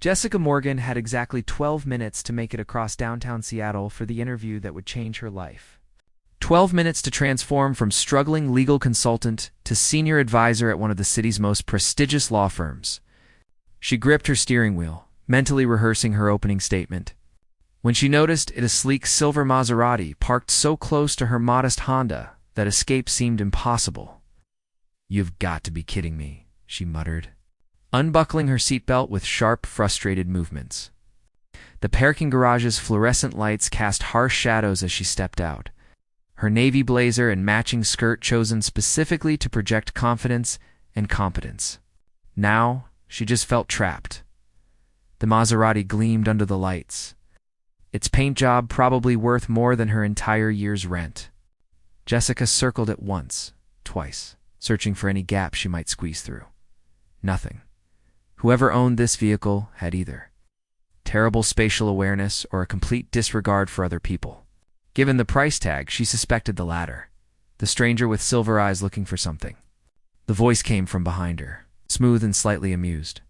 Jessica Morgan had exactly 12 minutes to make it across downtown Seattle for the interview that would change her life. 12 minutes to transform from struggling legal consultant to senior advisor at one of the city's most prestigious law firms. She gripped her steering wheel, mentally rehearsing her opening statement. When she noticed it a sleek silver Maserati parked so close to her modest Honda that escape seemed impossible. "You've got to be kidding me," she muttered, unbuckling her seatbelt with sharp, frustrated movements. The parking garage's fluorescent lights cast harsh shadows as she stepped out, her navy blazer and matching skirt chosen specifically to project confidence and competence. Now, she just felt trapped. The Maserati gleamed under the lights, its paint job probably worth more than her entire year's rent. Jessica circled it once, twice, searching for any gap she might squeeze through. Nothing. Whoever owned this vehicle had either terrible spatial awareness or a complete disregard for other people. Given the price tag, she suspected the latter, the stranger with silver eyes looking for something. The voice came from behind her, smooth and slightly amused.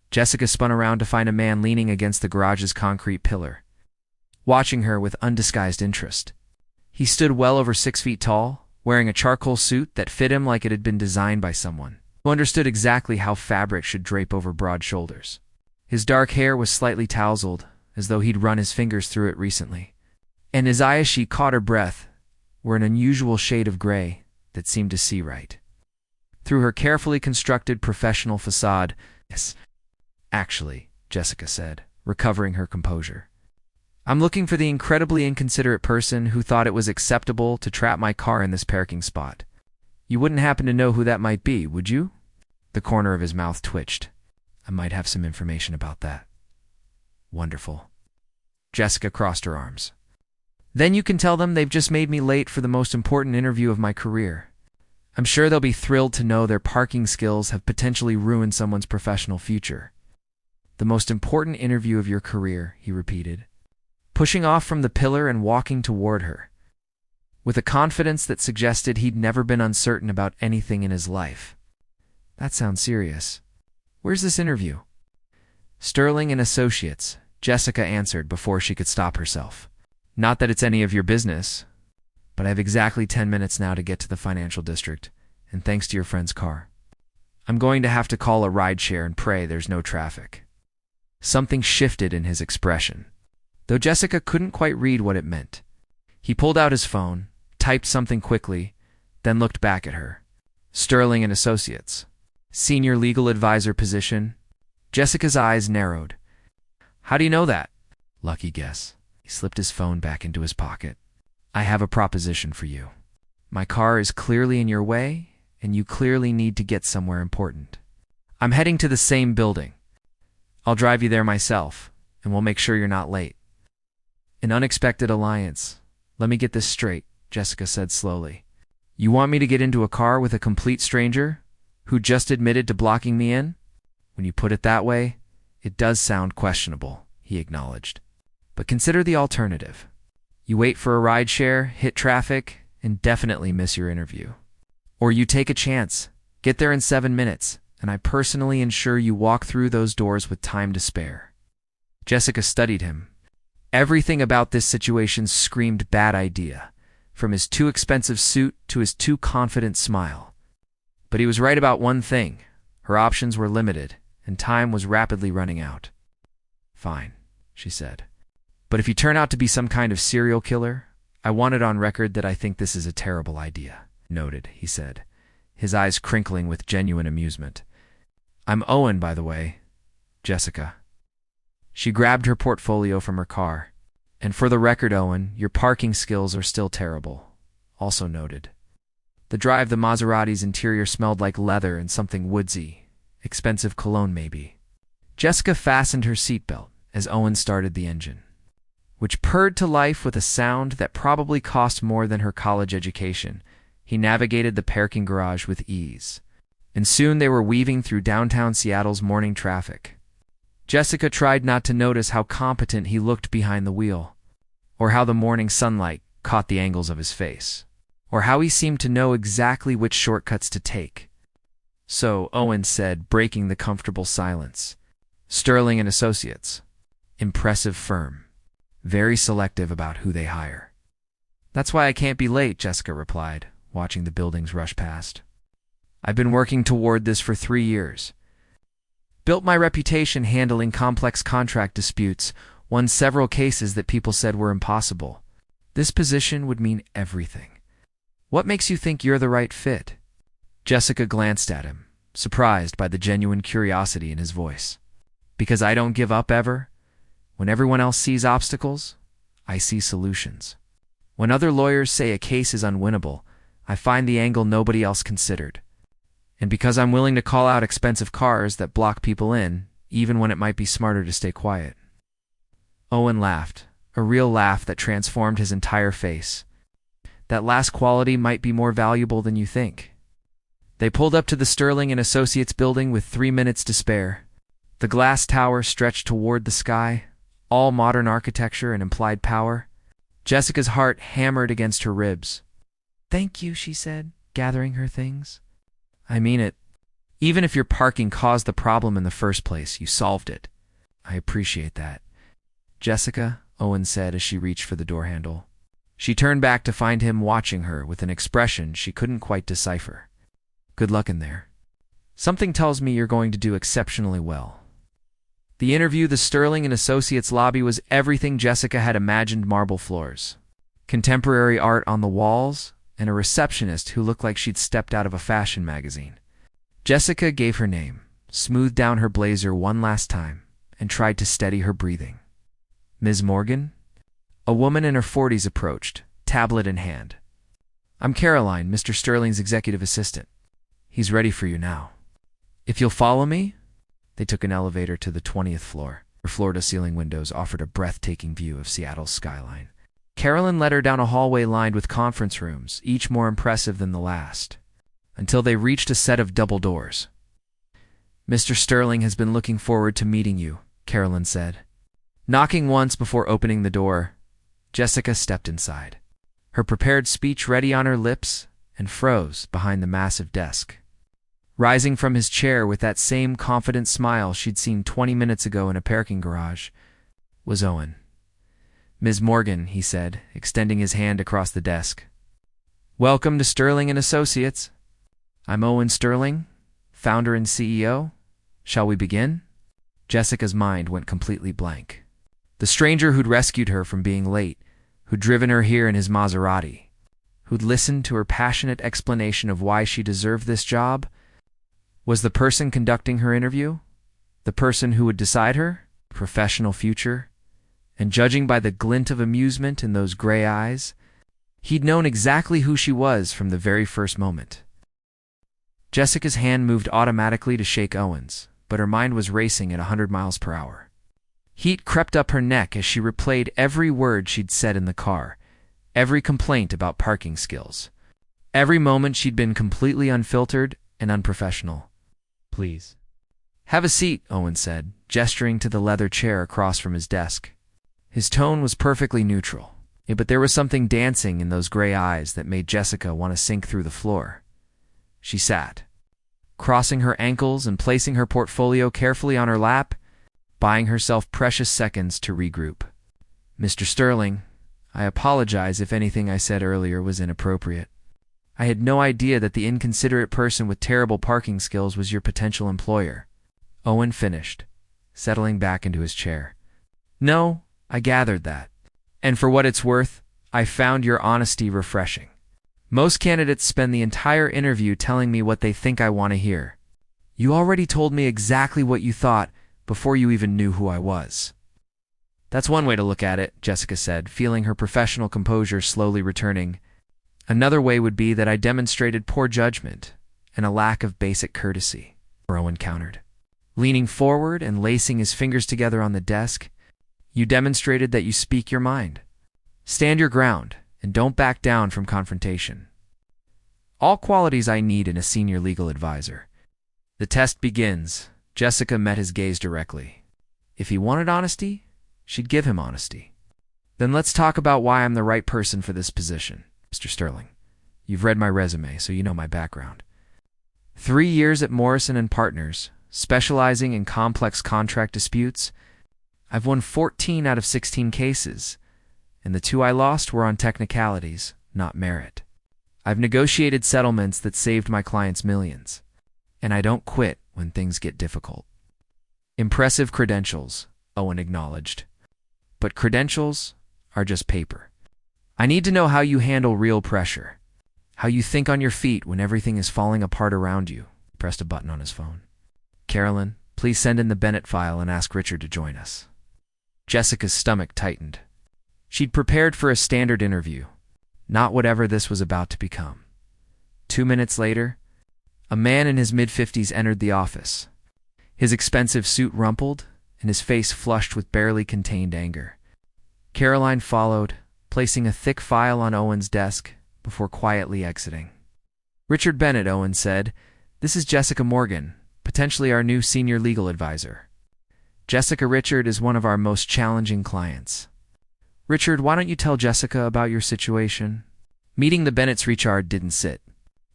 Jessica spun around to find a man leaning against the garage's concrete pillar, watching her with undisguised interest. He stood well over 6 feet tall, wearing a charcoal suit that fit him like it had been designed by someone who understood exactly how fabric should drape over broad shoulders. His dark hair was slightly tousled, as though he'd run his fingers through it recently, and his eyes, as she caught her breath, were an unusual shade of gray that seemed to see right through her carefully constructed professional facade. "Yes, actually," Jessica said, recovering her composure. "I'm looking for the incredibly inconsiderate person who thought it was acceptable to trap my car in this parking spot. You wouldn't happen to know who that might be, would you?" The corner of his mouth twitched. "I might have some information about that." "Wonderful." Jessica crossed her arms. "Then you can tell them they've just made me late for the most important interview of my career. I'm sure they'll be thrilled to know their parking skills have potentially ruined someone's professional future." "The most important interview of your career," he repeated, pushing off from the pillar and walking toward her, with a confidence that suggested he'd never been uncertain about anything in his life. "That sounds serious. Where's this interview?" "Sterling and Associates," Jessica answered before she could stop herself. "Not that it's any of your business, but I have exactly 10 minutes now to get to the financial district, and thanks to your friend's car. I'm going to have to call a rideshare and pray there's no traffic." Something shifted in his expression, though Jessica couldn't quite read what it meant. He pulled out his phone, typed something quickly, then looked back at her. "Sterling and Associates. Senior legal advisor position." Jessica's eyes narrowed. "How do you know that?" "Lucky guess." He slipped his phone back into his pocket. "I have a proposition for you. My car is clearly in your way, and you clearly need to get somewhere important. I'm heading to the same building. I'll drive you there myself, and we'll make sure you're not late." "An unexpected alliance. Let me get this straight," Jessica said slowly. "You want me to get into a car with a complete stranger who just admitted to blocking me in?" "When you put it that way, it does sound questionable," he acknowledged. "But consider the alternative. You wait for a rideshare, hit traffic, and definitely miss your interview. Or you take a chance, get there in 7 minutes, and I personally ensure you walk through those doors with time to spare." Jessica studied him. Everything about this situation screamed bad idea, from his too expensive suit to his too confident smile. But he was right about one thing. Her options were limited, and time was rapidly running out. "Fine," she said. "But if you turn out to be some kind of serial killer, I want it on record that I think this is a terrible idea." "Noted," he said, his eyes crinkling with genuine amusement. "I'm Owen, by the way, Jessica." She grabbed her portfolio from her car. "And for the record, Owen, your parking skills are still terrible." Also noted. The drive, the Maserati's interior smelled like leather and something woodsy. Expensive cologne, maybe. Jessica fastened her seatbelt as Owen started the engine, which purred to life with a sound that probably cost more than her college education. He navigated the parking garage with ease, and soon they were weaving through downtown Seattle's morning traffic. Jessica tried not to notice how competent he looked behind the wheel, or how the morning sunlight caught the angles of his face, or how he seemed to know exactly which shortcuts to take. "So," Owen said, breaking the comfortable silence, Sterling and Associates. Impressive firm. Very selective about who they hire. That's why I can't be late, Jessica replied, watching the buildings rush past. I've been working toward this for 3 years. Built my reputation handling complex contract disputes, won several cases that people said were impossible. This position would mean everything. What makes you think you're the right fit? Jessica glanced at him, surprised by the genuine curiosity in his voice. Because I don't give up ever. When everyone else sees obstacles, I see solutions. When other lawyers say a case is unwinnable, I find the angle nobody else considered. And because I'm willing to call out expensive cars that block people in, even when it might be smarter to stay quiet. Owen laughed, a real laugh that transformed his entire face. That last quality might be more valuable than you think. They pulled up to the Sterling and Associates building with 3 minutes to spare. The glass tower stretched toward the sky, all modern architecture and implied power. Jessica's heart hammered against her ribs. Thank you, she said, gathering her things. I mean it. Even if your parking caused the problem in the first place, you solved it. I appreciate that. Jessica, Owen said as she reached for the door handle. She turned back to find him watching her with an expression she couldn't quite decipher. Good luck in there. Something tells me you're going to do exceptionally well. The interview, the Sterling and Associates lobby, was everything Jessica had imagined: marble floors, contemporary art on the walls, and a receptionist who looked like she'd stepped out of a fashion magazine. Jessica gave her name, smoothed down her blazer one last time, and tried to steady her breathing. Ms. Morgan? A woman in her 40s approached, tablet in hand. I'm Caroline, Mr. Sterling's executive assistant. He's ready for you now. If you'll follow me? They took an elevator to the 20th floor. Her floor-to-ceiling windows offered a breathtaking view of Seattle's skyline. Carolyn led her down a hallway lined with conference rooms, each more impressive than the last, until they reached a set of double doors. Mr. Sterling has been looking forward to meeting you, Carolyn said. Knocking once before opening the door, Jessica stepped inside, her prepared speech ready on her lips, and froze behind the massive desk. Rising from his chair with that same confident smile she'd seen 20 minutes ago in a parking garage, was Owen. Ms. Morgan, he said, extending his hand across the desk. Welcome to Sterling and Associates. I'm Owen Sterling, founder and CEO. Shall we begin? Jessica's mind went completely blank. The stranger who'd rescued her from being late, who'd driven her here in his Maserati, who'd listened to her passionate explanation of why she deserved this job, was the person conducting her interview, the person who would decide her professional future. And judging by the glint of amusement in those gray eyes, he'd known exactly who she was from the very first moment. Jessica's hand moved automatically to shake Owen's, but her mind was racing at 100 miles per hour. Heat crept up her neck as she replayed every word she'd said in the car, every complaint about parking skills, every moment she'd been completely unfiltered and unprofessional. Please. Have a seat, Owen said, gesturing to the leather chair across from his desk. His tone was perfectly neutral, but there was something dancing in those gray eyes that made Jessica want to sink through the floor. She sat, crossing her ankles and placing her portfolio carefully on her lap, buying herself precious seconds to regroup. Mr. Sterling, I apologize if anything I said earlier was inappropriate. I had no idea that the inconsiderate person with terrible parking skills was your potential employer. Owen finished, settling back into his chair. No, I gathered that. And for what it's worth, I found your honesty refreshing. Most candidates spend the entire interview telling me what they think I want to hear. You already told me exactly what you thought before you even knew who I was. That's one way to look at it, Jessica said, feeling her professional composure slowly returning. Another way would be that I demonstrated poor judgment and a lack of basic courtesy, Owen countered. Leaning forward and lacing his fingers together on the desk, you demonstrated that you speak your mind. Stand your ground and don't back down from confrontation. All qualities I need in a senior legal advisor. The test begins. Jessica met his gaze directly. If he wanted honesty, she'd give him honesty. Then let's talk about why I'm the right person for this position, Mr. Sterling. You've read my resume, so you know my background. 3 years at Morrison & Partners, specializing in complex contract disputes. I've won 14 out of 16 cases, and the 2 I lost were on technicalities, not merit. I've negotiated settlements that saved my clients millions, and I don't quit when things get difficult. Impressive credentials, Owen acknowledged. But credentials are just paper. I need to know how you handle real pressure, how you think on your feet when everything is falling apart around you. He pressed a button on his phone. Carolyn, please send in the Bennett file and ask Richard to join us. Jessica's stomach tightened. She'd prepared for a standard interview, not whatever this was about to become. 2 minutes later, a man in his mid-50s entered the office. His expensive suit rumpled, and his face flushed with barely contained anger. Caroline followed, placing a thick file on Owen's desk before quietly exiting. Richard Bennett, Owen said, "This is Jessica Morgan, potentially our new senior legal advisor. Jessica, Richard is one of our most challenging clients. Richard, why don't you tell Jessica about your situation?" Meeting the Bennetts, Richard didn't sit.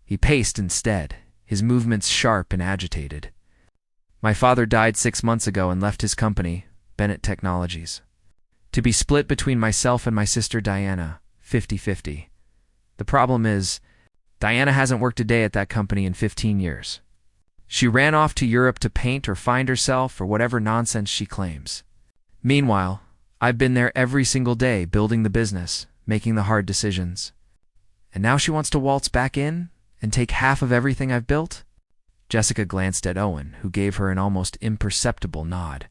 He paced instead, his movements sharp and agitated. "My father died 6 months ago and left his company, Bennett Technologies, to be split between myself and my sister Diana, 50-50. The problem is, Diana hasn't worked a day at that company in 15 years. She ran off to Europe to paint or find herself or whatever nonsense she claims. Meanwhile, I've been there every single day building the business, making the hard decisions. And now she wants to waltz back in and take half of everything I've built?" Jessica glanced at Owen, who gave her an almost imperceptible nod.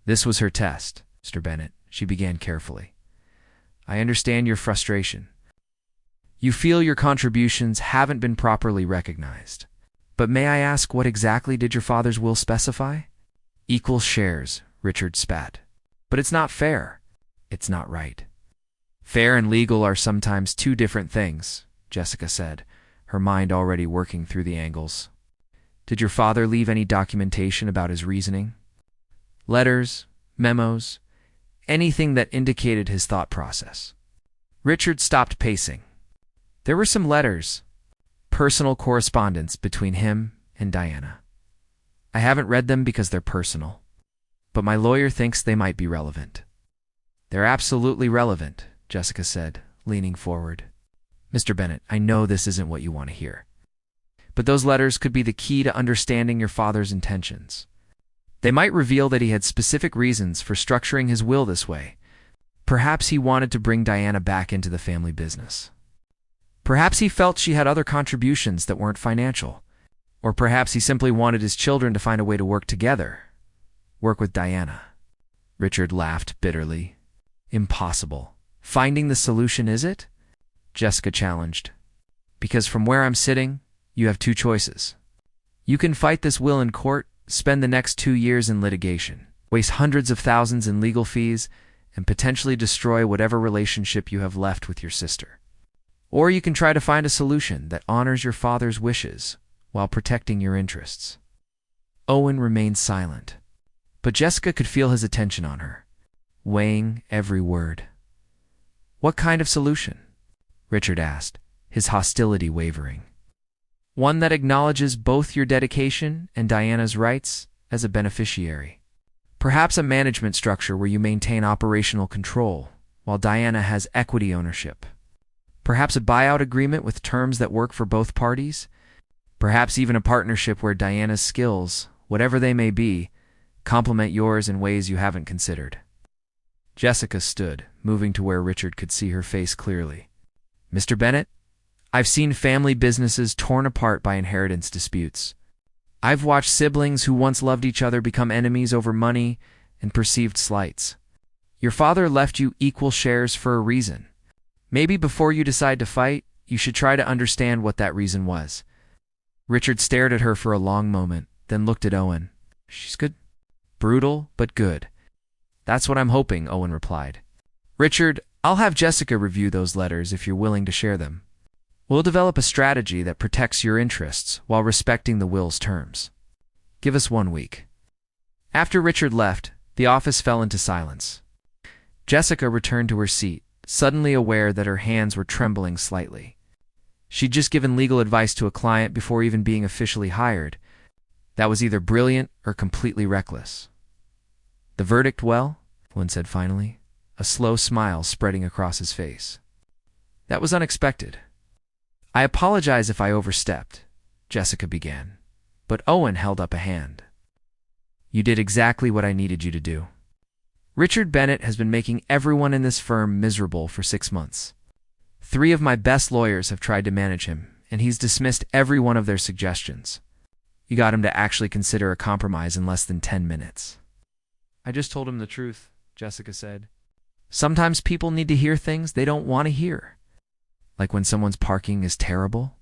"This was her test, Mr. Bennett," she began carefully. "I understand your frustration. You feel your contributions haven't been properly recognized. But may I ask, what exactly did your father's will specify?" "Equal shares," Richard spat. "But it's not fair. It's not right." "Fair and legal are sometimes 2 different things," Jessica said, her mind already working through the angles. "Did your father leave any documentation about his reasoning? Letters, memos, anything that indicated his thought process?" Richard stopped pacing. There were some letters, personal correspondence between him and Diana. "I haven't read them because they're personal, but my lawyer thinks they might be relevant." "They're absolutely relevant," Jessica said, leaning forward. "Mr. Bennett, I know this isn't what you want to hear, but those letters could be the key to understanding your father's intentions. They might reveal that he had specific reasons for structuring his will this way. Perhaps he wanted to bring Diana back into the family business. Perhaps he felt she had other contributions that weren't financial. Or perhaps he simply wanted his children to find a way to work together, work with Diana." Richard laughed bitterly. "Impossible. Finding the solution, is it?" Jessica challenged. "Because from where I'm sitting, you have 2 choices. You can fight this will in court, spend the next 2 years in litigation, waste hundreds of thousands in legal fees, and potentially destroy whatever relationship you have left with your sister. Or you can try to find a solution that honors your father's wishes while protecting your interests." Owen remained silent, but Jessica could feel his attention on her, weighing every word. "What kind of solution?" Richard asked, his hostility wavering. "One that acknowledges both your dedication and Diana's rights as a beneficiary. Perhaps a management structure where you maintain operational control, while Diana has equity ownership. Perhaps a buyout agreement with terms that work for both parties. Perhaps even a partnership where Diana's skills, whatever they may be, complement yours in ways you haven't considered." Jessica stood, moving to where Richard could see her face clearly. "Mr. Bennett, I've seen family businesses torn apart by inheritance disputes. I've watched siblings who once loved each other become enemies over money and perceived slights. Your father left you equal shares for a reason. Maybe before you decide to fight, you should try to understand what that reason was." Richard stared at her for a long moment, then looked at Owen. "She's good." "Brutal, but good." "That's what I'm hoping," Owen replied. "Richard, I'll have Jessica review those letters if you're willing to share them. We'll develop a strategy that protects your interests while respecting the will's terms. Give us 1 week." After Richard left, the office fell into silence. Jessica returned to her seat, suddenly aware that her hands were trembling slightly. She'd just given legal advice to a client before even being officially hired. That was either brilliant or completely reckless. The verdict, well, Owen said finally, a slow smile spreading across his face. That was unexpected. I apologize if I overstepped, Jessica began, but Owen held up a hand. You did exactly what I needed you to do. Richard Bennett has been making everyone in this firm miserable for 6 months. 3 of my best lawyers have tried to manage him, and he's dismissed every one of their suggestions. You got him to actually consider a compromise in less than 10 minutes. I just told him the truth, Jessica said. Sometimes people need to hear things they don't want to hear. Like when someone's parking is terrible?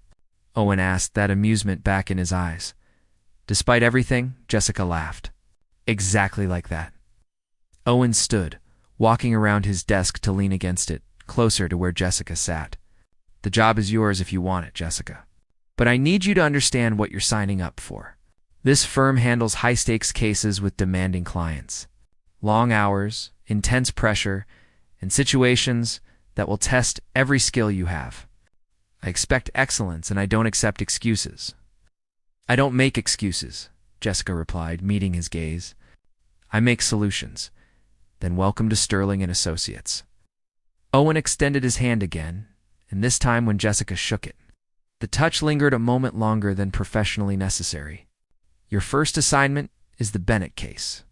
Owen asked, that amusement back in his eyes. Despite everything, Jessica laughed. Exactly like that. Owen stood, walking around his desk to lean against it, closer to where Jessica sat. The job is yours if you want it, Jessica. But I need you to understand what you're signing up for. This firm handles high-stakes cases with demanding clients. Long hours, intense pressure, and situations that will test every skill you have. I expect excellence, and I don't accept excuses. I don't make excuses, Jessica replied, meeting his gaze. I make solutions. Then welcome to Sterling and Associates. Owen extended his hand again, and this time when Jessica shook it. The touch lingered a moment longer than professionally necessary. Your first assignment is the Bennett case.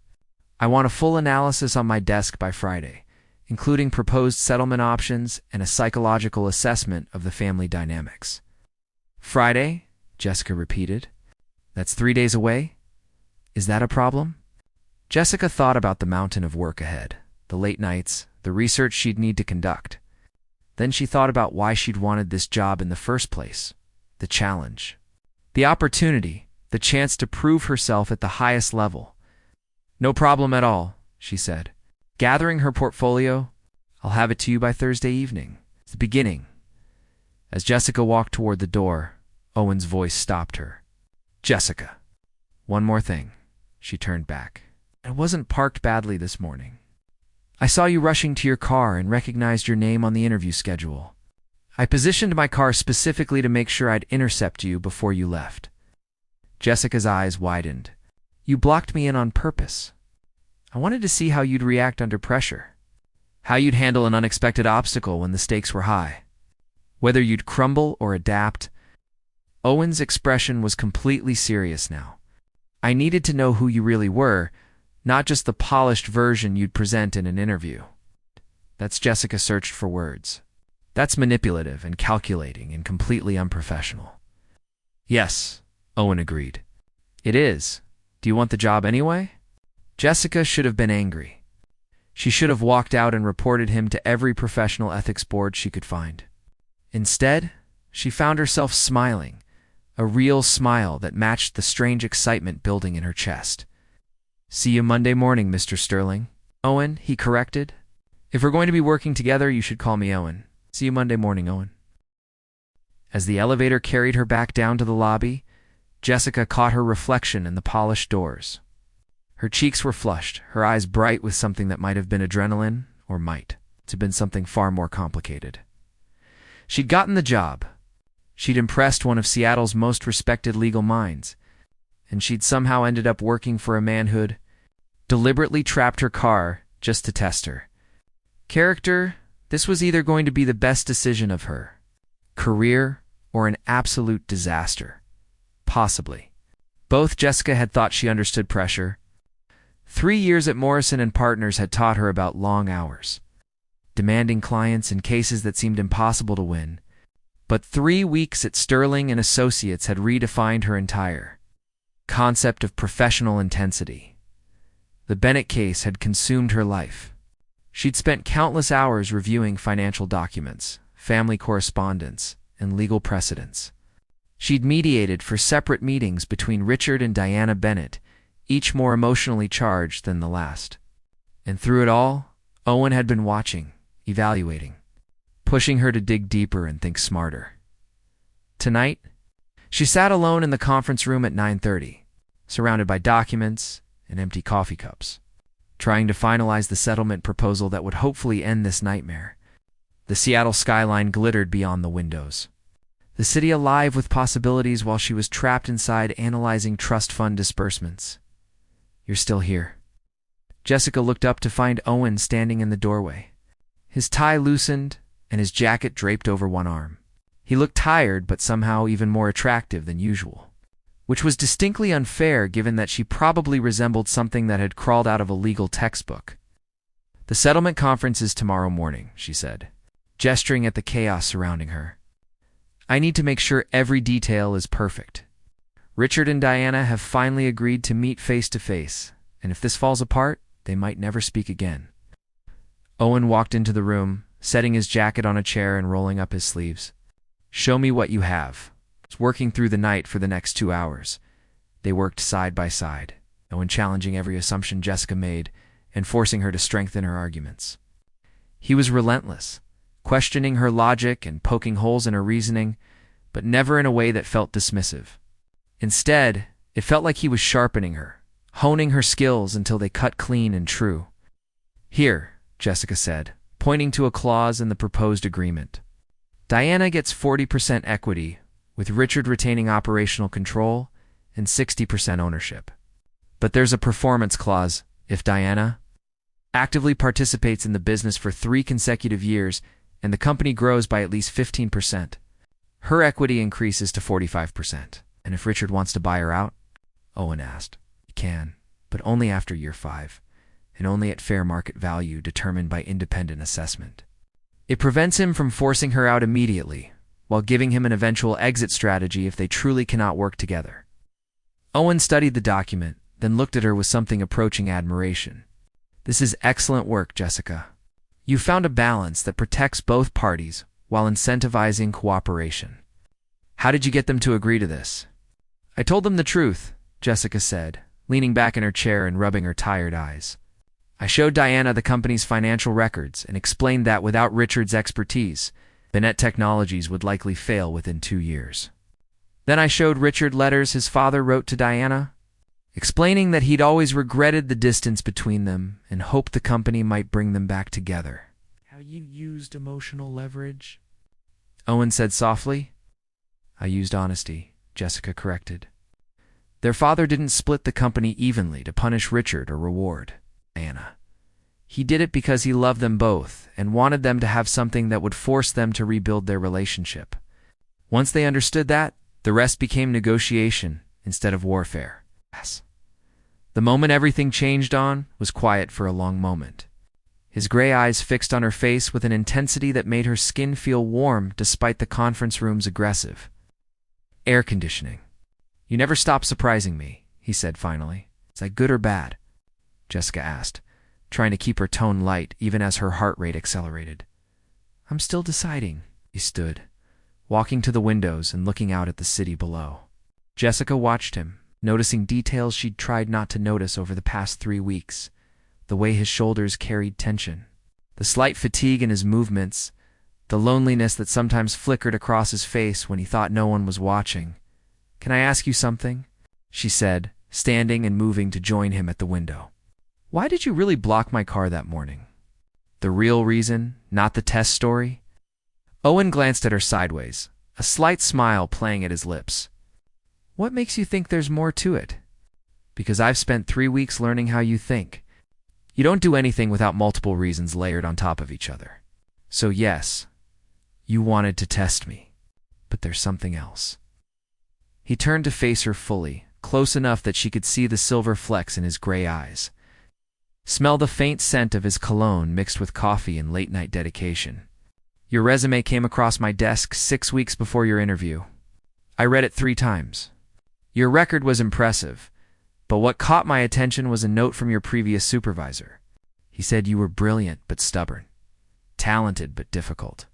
I want a full analysis on my desk by Friday, including proposed settlement options and a psychological assessment of the family dynamics. Friday? Jessica repeated. That's 3 days away? Is that a problem? Jessica thought about the mountain of work ahead, the late nights, the research she'd need to conduct. Then she thought about why she'd wanted this job in the first place, the challenge. The opportunity, the chance to prove herself at the highest level. No problem at all, she said. Gathering her portfolio, I'll have it to you by Thursday evening. It's the beginning. As Jessica walked toward the door, Owen's voice stopped her. Jessica, one more thing. She turned back. I wasn't parked badly this morning. I saw you rushing to your car and recognized your name on the interview schedule. I positioned my car specifically to make sure I'd intercept you before you left. Jessica's eyes widened. You blocked me in on purpose. I wanted to see how you'd react under pressure, how you'd handle an unexpected obstacle when the stakes were high, whether you'd crumble or adapt. Owen's expression was completely serious now. I needed to know who you really were, not just the polished version you'd present in an interview. That's Jessica searched for words. That's manipulative and calculating and completely unprofessional. Yes, Owen agreed. It is. Do you want the job anyway? Jessica should have been angry. She should have walked out and reported him to every professional ethics board she could find. Instead, she found herself smiling, a real smile that matched the strange excitement building in her chest. See you Monday morning, Mr. Sterling. Owen, he corrected. If we're going to be working together, you should call me Owen. See you Monday morning, Owen. As the elevator carried her back down to the lobby, Jessica caught her reflection in the polished doors. Her cheeks were flushed, her eyes bright with something that might have been adrenaline, or might have been something far more complicated. She'd gotten the job. She'd impressed one of Seattle's most respected legal minds, and she'd somehow ended up working for a man who'd deliberately trapped her car just to test her. Character, this was either going to be the best decision of her career or an absolute disaster. Possibly. Both Jessica had thought she understood pressure. 3 years at Morrison and Partners had taught her about long hours, demanding clients in cases that seemed impossible to win. But 3 weeks at Sterling and Associates had redefined her entire concept of professional intensity. The Bennett case had consumed her life. She'd spent countless hours reviewing financial documents, family correspondence, and legal precedents. She'd mediated for separate meetings between Richard and Diana Bennett, each more emotionally charged than the last. And through it all, Owen had been watching, evaluating, pushing her to dig deeper and think smarter. Tonight, she sat alone in the conference room at 9:30, surrounded by documents and empty coffee cups, trying to finalize the settlement proposal that would hopefully end this nightmare. The Seattle skyline glittered beyond the windows. the city alive with possibilities while she was trapped inside analyzing trust fund disbursements. "You're still here." Jessica looked up to find Owen standing in the doorway. His tie loosened and his jacket draped over one arm. He looked tired but somehow even more attractive than usual, which was distinctly unfair given that she probably resembled something that had crawled out of a legal textbook. "The settlement conference is tomorrow morning," she said, gesturing at the chaos surrounding her. "I need to make sure every detail is perfect. Richard and Diana have finally agreed to meet face to face, and if this falls apart, they might never speak again." Owen walked into the room, setting his jacket on a chair and rolling up his sleeves. "Show me what you have." He was working through the night for the next 2 hours. They worked side by side, Owen challenging every assumption Jessica made and forcing her to strengthen her arguments. He was relentless, questioning her logic and poking holes in her reasoning, but never in a way that felt dismissive. Instead, it felt like he was sharpening her, honing her skills until they cut clean and true. "Here," Jessica said, pointing to a clause in the proposed agreement. "Diana gets 40% equity, with Richard retaining operational control and 60% ownership. But there's a performance clause. If Diana actively participates in the business for 3 consecutive years and the company grows by at least 15%, her equity increases to 45%. And if Richard wants to buy her out?" Owen asked. "He can, but only after year 5, and only at fair market value determined by independent assessment. It prevents him from forcing her out immediately, while giving him an eventual exit strategy if they truly cannot work together." Owen studied the document, then looked at her with something approaching admiration. "This is excellent work, Jessica. You found a balance that protects both parties while incentivizing cooperation. How did you get them to agree to this?" "I told them the truth," Jessica said, leaning back in her chair and rubbing her tired eyes. "I showed Diana the company's financial records and explained that without Richard's expertise, Binet Technologies would likely fail within 2 years. Then I showed Richard letters his father wrote to Diana, explaining that he'd always regretted the distance between them and hoped the company might bring them back together." "How you used emotional leverage?" Owen said softly. "I used honesty," Jessica corrected. "Their father didn't split the company evenly to punish Richard or reward Diana. He did it because he loved them both and wanted them to have something that would force them to rebuild their relationship. Once they understood that, the rest became negotiation instead of warfare." Yes. The moment everything changed on was quiet for a long moment. His gray eyes fixed on her face with an intensity that made her skin feel warm despite the conference room's aggressive air conditioning. "You never stop surprising me," he said finally. "Is that good or bad?" Jessica asked, trying to keep her tone light even as her heart rate accelerated. "I'm still deciding." He stood, walking to the windows and looking out at the city below. Jessica watched him, noticing details she'd tried not to notice over the past 3 weeks. The way his shoulders carried tension, the slight fatigue in his movements, the loneliness that sometimes flickered across his face when he thought no one was watching. "Can I ask you something?" she said, standing and moving to join him at the window. "Why did you really block my car that morning? The real reason, not the test story?" Owen glanced at her sideways, a slight smile playing at his lips. "What makes you think there's more to it?" "Because I've spent 3 weeks learning how you think. You don't do anything without multiple reasons layered on top of each other. So yes, you wanted to test me, but there's something else." He turned to face her fully, close enough that she could see the silver flecks in his gray eyes. Smell the faint scent of his cologne mixed with coffee and late-night dedication. "Your resume came across my desk 6 weeks before your interview. I read it 3 times. Your record was impressive, but what caught my attention was a note from your previous supervisor. He said you were brilliant but stubborn, talented but difficult,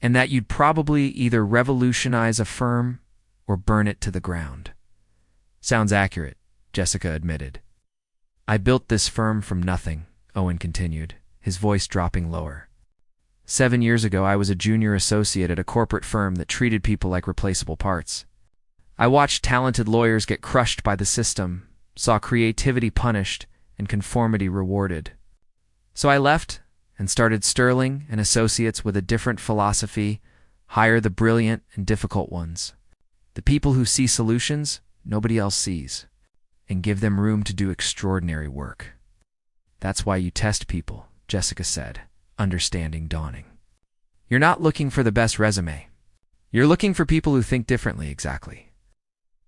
and that you'd probably either revolutionize a firm or burn it to the ground." "Sounds accurate," Jessica admitted. "I built this firm from nothing," Owen continued, his voice dropping lower. 7 years ago, I was a junior associate at a corporate firm that treated people like replaceable parts. I watched talented lawyers get crushed by the system, saw creativity punished and conformity rewarded. So I left and started Sterling and Associates with a different philosophy, Hire the brilliant and difficult ones, the people who see solutions nobody else sees, and give them room to do extraordinary work. That's why you test people, Jessica said, understanding dawning. You're not looking for the best resume. You're looking for people who think differently, exactly.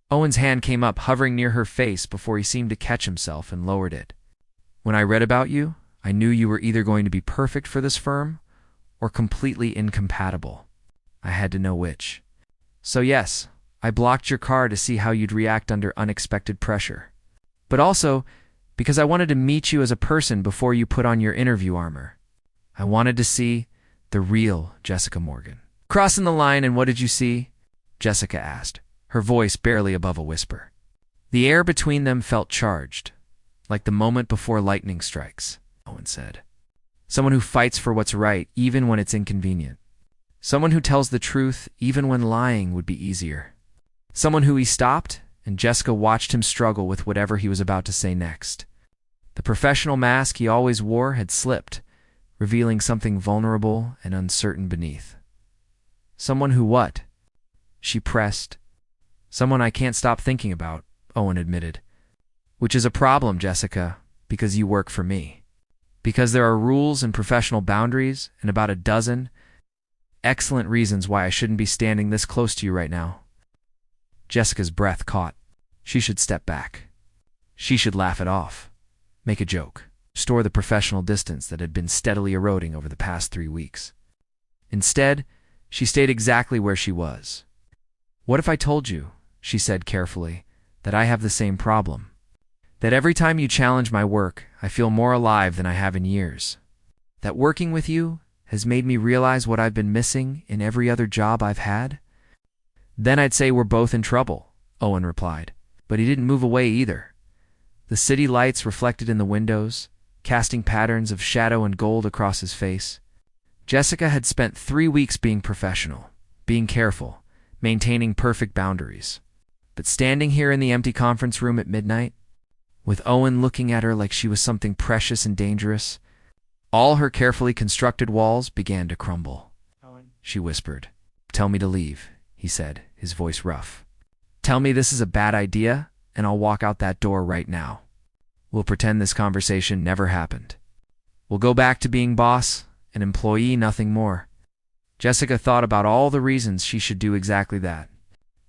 Owen's hand came up, hovering near her face before he seemed to catch himself and lowered it. When I read about you, I knew you were either going to be perfect for this firm or completely incompatible. I had to know which. So yes, I blocked your car to see how you'd react under unexpected pressure. But also because I wanted to meet you as a person before you put on your interview armor. I wanted to see the real Jessica Morgan. Crossing the line, and what did you see? Jessica asked, her voice barely above a whisper. The air between them felt charged, like the moment before lightning strikes, Owen said. Someone who fights for what's right even when it's inconvenient. Someone who tells the truth even when lying would be easier. Someone who he stopped, and Jessica watched him struggle with whatever he was about to say next. The professional mask he always wore had slipped, revealing something vulnerable and uncertain beneath. Someone who what? She pressed. Someone I can't stop thinking about, Owen admitted. Which is a problem, Jessica, because you work for me. Because there are rules and professional boundaries and about a dozen excellent reasons why I shouldn't be standing this close to you right now. Jessica's breath caught. She should step back. She should laugh it off. Make a joke. Restore the professional distance that had been steadily eroding over the past 3 weeks. Instead, she stayed exactly where she was. What if I told you, she said carefully, that I have the same problem? That every time you challenge my work, I feel more alive than I have in years. That working with you has made me realize what I've been missing in every other job I've had? Then I'd say we're both in trouble, Owen replied. But he didn't move away either. The city lights reflected in the windows, casting patterns of shadow and gold across his face. Jessica had spent 3 weeks being professional, being careful, maintaining perfect boundaries. But standing here in the empty conference room at midnight, with Owen looking at her like she was something precious and dangerous, all her carefully constructed walls began to crumble. Owen, she whispered. Tell me to leave, he said, his voice rough. Tell me this is a bad idea, and I'll walk out that door right now. We'll pretend this conversation never happened. We'll go back to being boss, an employee, nothing more. Jessica thought about all the reasons she should do exactly that.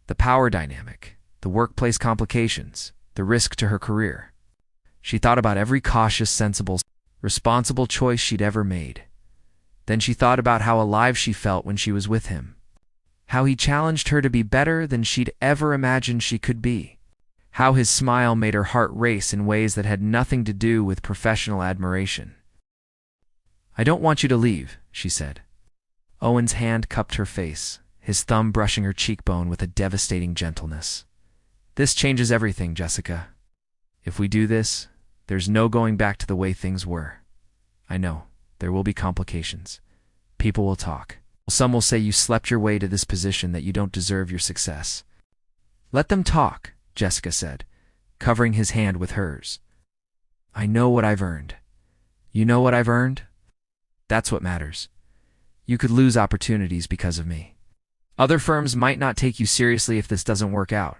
The power dynamic, the workplace complications, the risk to her career. She thought about every cautious, sensible, responsible choice she'd ever made. Then she thought about how alive she felt when she was with him. How he challenged her to be better than she'd ever imagined she could be. How his smile made her heart race in ways that had nothing to do with professional admiration. I don't want you to leave, she said. Owen's hand cupped her face, his thumb brushing her cheekbone with a devastating gentleness. This changes everything, Jessica. If we do this, there's no going back to the way things were. I know, there will be complications. People will talk. Some will say you slept your way to this position, that you don't deserve your success. Let them talk, Jessica said, covering his hand with hers. I know what I've earned. You know what I've earned? That's what matters. You could lose opportunities because of me. Other firms might not take you seriously if this doesn't work out.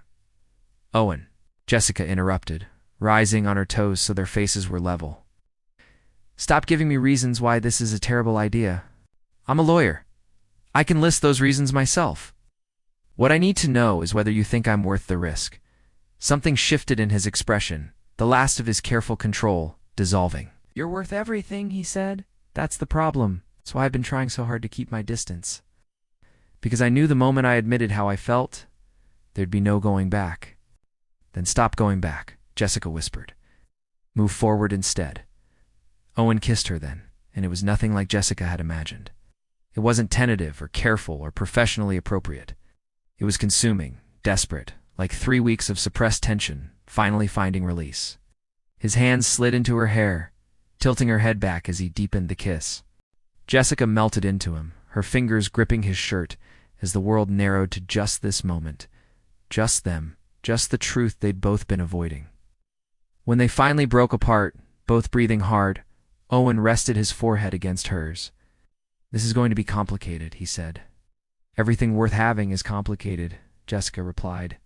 Owen, Jessica interrupted, rising on her toes so their faces were level. Stop giving me reasons why this is a terrible idea. I'm a lawyer. I can list those reasons myself. What I need to know is whether you think I'm worth the risk. Something shifted in his expression, the last of his careful control dissolving. You're worth everything, he said. That's the problem. That's why I've been trying so hard to keep my distance. Because I knew the moment I admitted how I felt, there'd be no going back. Then stop going back, Jessica whispered. Move forward instead. Owen kissed her then, and it was nothing like Jessica had imagined. It wasn't tentative or careful or professionally appropriate. It was consuming, desperate, like 3 weeks of suppressed tension, finally finding release. His hands slid into her hair, tilting her head back as he deepened the kiss. Jessica melted into him, her fingers gripping his shirt as the world narrowed to just this moment. Just them, just the truth they'd both been avoiding. When they finally broke apart, both breathing hard, Owen rested his forehead against hers. This is going to be complicated, he said. Everything worth having is complicated, Jessica replied.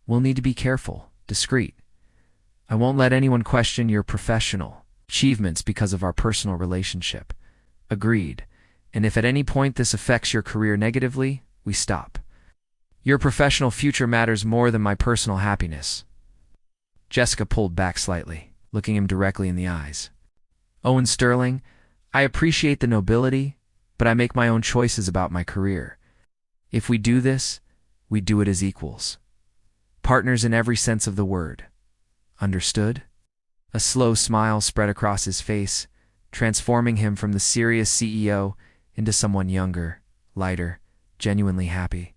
We'll need to be careful, discreet. I won't let anyone question your professional achievements because of our personal relationship. Agreed. And if at any point this affects your career negatively, we stop. Your professional future matters more than my personal happiness. Jessica pulled back slightly, looking him directly in the eyes. Owen Sterling, I appreciate the nobility, but I make my own choices about my career. If we do this, we do it as equals. Partners in every sense of the word. Understood? A slow smile spread across his face, transforming him from the serious CEO into someone younger, lighter, genuinely happy.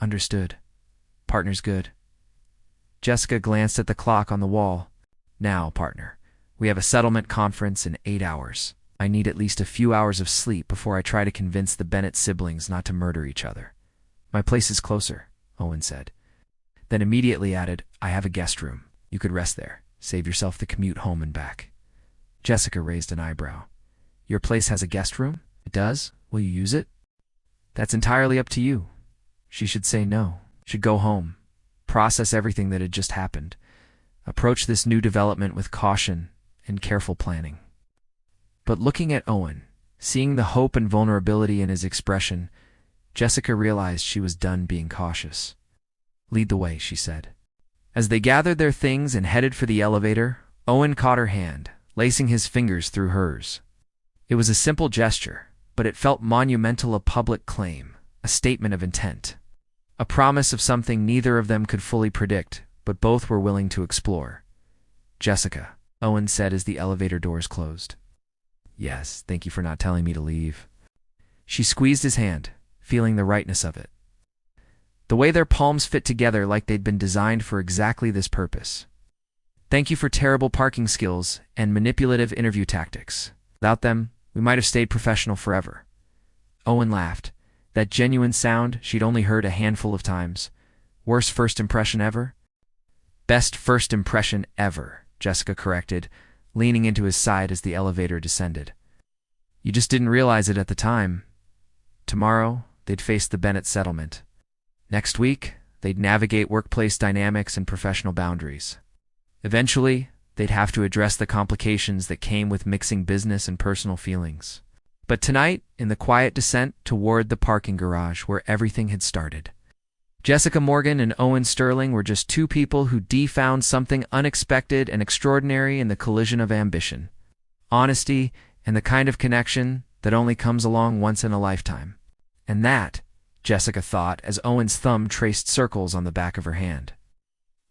Understood. Partner's good. Jessica glanced at the clock on the wall. Now, partner, we have a settlement conference in 8 hours. I need at least a few hours of sleep before I try to convince the Bennett siblings not to murder each other. My place is closer, Owen said. Then immediately added, I have a guest room. You could rest there. Save yourself the commute home and back. Jessica raised an eyebrow. Your place has a guest room? It does? Will you use it? That's entirely up to you. She should say no. Should go home. Process everything that had just happened. Approach this new development with caution and careful planning. But looking at Owen, seeing the hope and vulnerability in his expression, Jessica realized she was done being cautious. Lead the way, she said. As they gathered their things and headed for the elevator, Owen caught her hand, lacing his fingers through hers. It was a simple gesture, but it felt monumental, a public claim, a statement of intent. A promise of something neither of them could fully predict, but both were willing to explore. Jessica, Owen said as the elevator doors closed. Yes, thank you for not telling me to leave. She squeezed his hand, feeling the rightness of it. The way their palms fit together like they'd been designed for exactly this purpose. Thank you for terrible parking skills and manipulative interview tactics. Without them, we might have stayed professional forever. Owen laughed. That genuine sound she'd only heard a handful of times. Worst first impression ever? Best first impression ever, Jessica corrected, leaning into his side as the elevator descended. You just didn't realize it at the time. Tomorrow, they'd face the Bennett settlement. Next week, they'd navigate workplace dynamics and professional boundaries. Eventually, they'd have to address the complications that came with mixing business and personal feelings. But tonight, in the quiet descent toward the parking garage where everything had started, Jessica Morgan and Owen Sterling were just two people who found something unexpected and extraordinary in the collision of ambition, honesty, and the kind of connection that only comes along once in a lifetime. And that, Jessica thought as Owen's thumb traced circles on the back of her hand,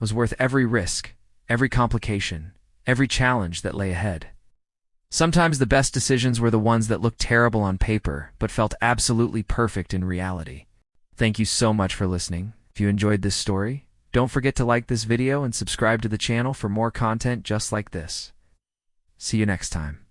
was worth every risk, every complication, every challenge that lay ahead. Sometimes the best decisions were the ones that looked terrible on paper but felt absolutely perfect in reality. Thank you so much for listening. If you enjoyed this story, don't forget to like this video and subscribe to the channel for more content just like this. See you next time.